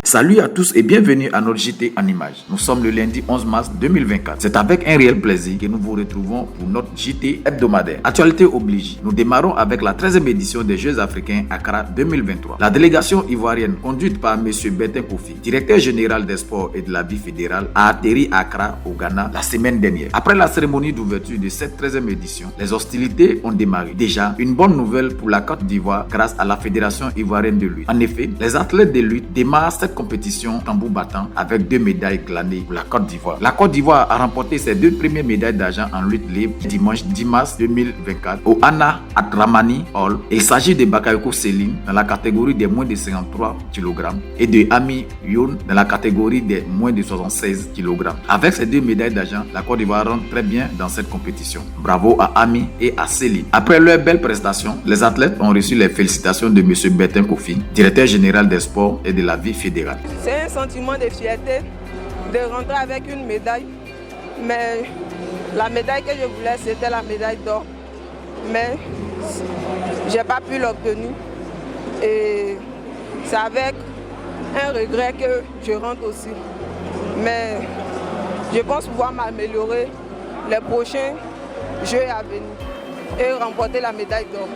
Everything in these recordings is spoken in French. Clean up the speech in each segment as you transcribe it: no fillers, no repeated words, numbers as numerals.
Salut à tous et bienvenue à notre JT en images. Nous sommes le lundi 11 mars 2024. C'est avec un réel plaisir que nous vous retrouvons pour notre JT hebdomadaire. Actualité oblige, nous démarrons avec la 13e édition des Jeux africains Accra 2023. La délégation ivoirienne conduite par M. Bertin Kofi, directeur général des sports et de la vie fédérale, a atterri à Accra au Ghana la semaine dernière. Après la cérémonie d'ouverture de cette 13e édition, les hostilités ont démarré. Déjà, une bonne nouvelle pour la Côte d'Ivoire grâce à la Fédération ivoirienne de lutte. En effet, les athlètes de lutte démarrent cette compétition tambour battant avec 2 médailles glanées pour la Côte d'Ivoire. La Côte d'Ivoire a remporté ses 2 premières médailles d'argent en lutte libre dimanche 10 mars 2024 au Anna Adramani Hall. Il s'agit de Bakayoko Céline dans la catégorie des moins de 53 kg et de Ami Youn dans la catégorie des moins de 76 kg. Avec ces 2 médailles d'argent, la Côte d'Ivoire rentre très bien dans cette compétition. Bravo à Ami et à Céline. Après leur belle prestation, les athlètes ont reçu les félicitations de M. Bertin Kofi, directeur général des sports et de la vie fédérale. C'est un sentiment de fierté de rentrer avec une médaille, mais la médaille que je voulais, c'était la médaille d'or, mais j'ai pas pu l'obtenir et c'est avec un regret que je rentre aussi. Mais je pense pouvoir m'améliorer les prochains Jeux à venir et remporter la médaille d'or.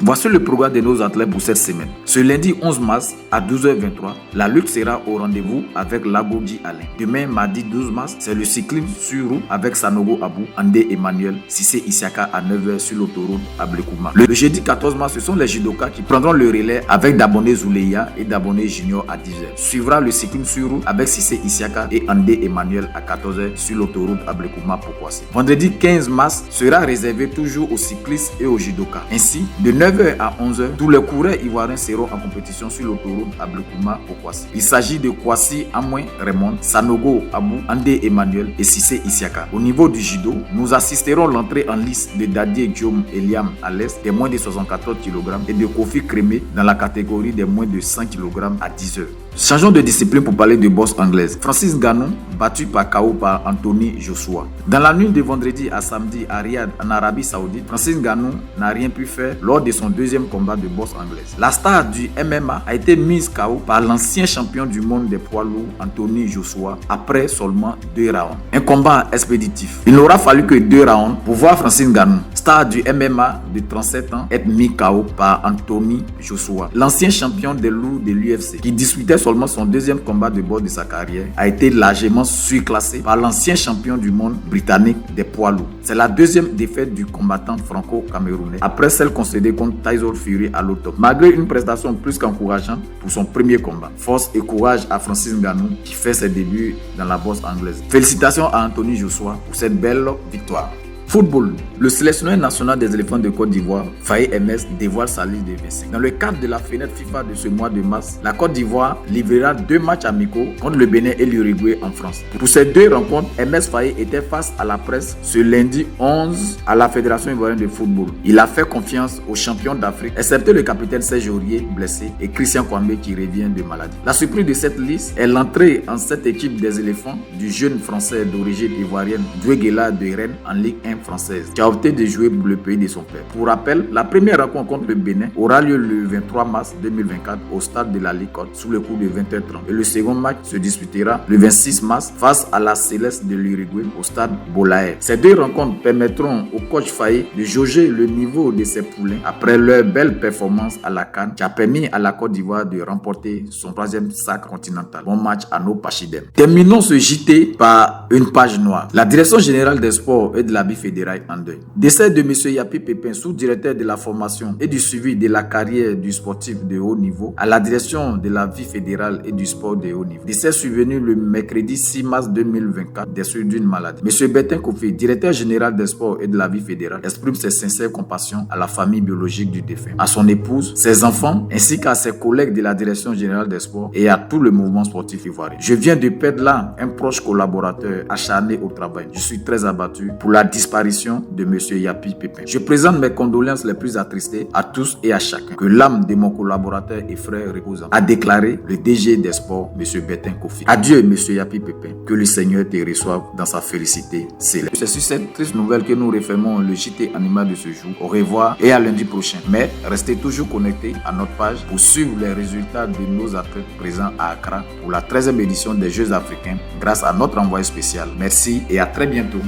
Voici le programme de nos athlètes pour cette semaine. Ce lundi 11 mars à 12h23, la lutte sera au rendez-vous avec Lagogi Alain. Demain, mardi 12 mars, c'est le cyclisme sur route avec Sanogo Abou, Andé Emmanuel, Sissé Isiaka à 9h sur l'autoroute à Blekouma. Le jeudi 14 mars, ce sont les judokas qui prendront le relais avec Daboné Zouleya et Daboné Junior à 10h. Suivra le cyclisme sur route avec Sissé Isiaka et Andé Emmanuel à 14h sur l'autoroute à Blekouma pour Kwasi. Vendredi 15 mars sera réservé toujours aux cyclistes et aux judokas. Ainsi, de 9h à 11h, tous les coureurs ivoiriens seront en compétition sur l'autoroute à Blekouma au Kwasi. Il s'agit de Kwasi Amouin Raymond, Sanogo Abou, Andé Emmanuel et Sissé Isiaka. Au niveau du judo, nous assisterons l'entrée en lice de Dadier Guillaume Eliam à l'est des moins de 74 kg et de Kofi Crémé dans la catégorie des moins de 100 kg à 10h. Changeons de discipline pour parler de boxe anglaise. Francis Ngannou, battu par KO par Anthony Joshua. Dans la nuit de vendredi à samedi à Riyad, en Arabie Saoudite, Francis Ngannou n'a rien pu faire lors de son deuxième combat de boxe anglaise. La star du MMA a été mise KO par l'ancien champion du monde des poids lourds, Anthony Joshua, après seulement 2 rounds. Un combat expéditif. Il n'aura fallu que 2 rounds pour voir Francis Ngannou, star du MMA de 37 ans, être mis KO par Anthony Joshua. L'ancien champion des lourds de l'UFC, qui disputait seulement son deuxième combat de boxe de sa carrière, a été largement surclassé par l'ancien champion du monde britannique des poids lourds. C'est la deuxième défaite du combattant franco-camerounais après celle concédée contre Tyson Fury à l'automne. Malgré une prestation plus qu'encourageante pour son premier combat. Force et courage à Francis Ngannou qui fait ses débuts dans la boxe anglaise. Félicitations à Anthony Joshua pour cette belle victoire. Football. Le sélectionneur national des éléphants de Côte d'Ivoire, Faye MS, dévoile sa liste de 25. Dans le cadre de la fenêtre FIFA de ce mois de mars, la Côte d'Ivoire livrera 2 matchs amicaux contre le Bénin et l'Uruguay en France. Pour ces 2 rencontres, MS Faye était face à la presse ce lundi 11 à la Fédération ivoirienne de football. Il a fait confiance aux champions d'Afrique, excepté le capitaine Serge Aurier, blessé, et Christian Kwame qui revient de maladie. La surprise de cette liste est l'entrée en cette équipe des éléphants du jeune français d'origine ivoirienne, Douéguela de Rennes en Ligue 1 française, qui a opté de jouer pour le pays de son père. Pour rappel, la première rencontre contre le Bénin aura lieu le 23 mars 2024 au stade de la Licorne sous le coup de 20h30 et le second match se disputera le 26 mars face à la Céleste de l'Uruguay au stade Bolaer. Ces 2 rencontres permettront au coach Faye de jauger le niveau de ses poulains après leur belle performance à la CAN qui a permis à la Côte d'Ivoire de remporter son 3e sac continental. Bon match à nos Pachidem. Terminons ce JT par une page noire. La direction générale des sports et de la vie fédérale en deuil. Décès de M. Yapi Pépin, sous-directeur de la formation et du suivi de la carrière du sportif de haut niveau à la direction de la vie fédérale et du sport de haut niveau. Décès survenu le mercredi 6 mars 2024 des suites d'une maladie. M. Bertin Kofi, directeur général des sports et de la vie fédérale, exprime ses sincères compassions à la famille biologique du défunt, à son épouse, ses enfants, ainsi qu'à ses collègues de la direction générale des sports et à tout le mouvement sportif ivoirien. Je viens de perdre là un proche collaborateur acharné au travail. Je suis très abattu pour la disparition disparition de M. Yapi Pépin. Je présente mes condoléances les plus attristées à tous et à chacun. Que l'âme de mon collaborateur et frère repose, a déclaré le DG des sports, M. Bertin Kofi. Adieu, M. Yapi Pépin. Que le Seigneur te reçoive dans sa félicité céleste. C'est sur cette triste nouvelle que nous refermons le JT animal de ce jour. Au revoir et à lundi prochain. Mais restez toujours connectés à notre page pour suivre les résultats de nos athlètes présents à Accra pour la 13e édition des Jeux africains grâce à notre envoyé spécial. Merci et à très bientôt.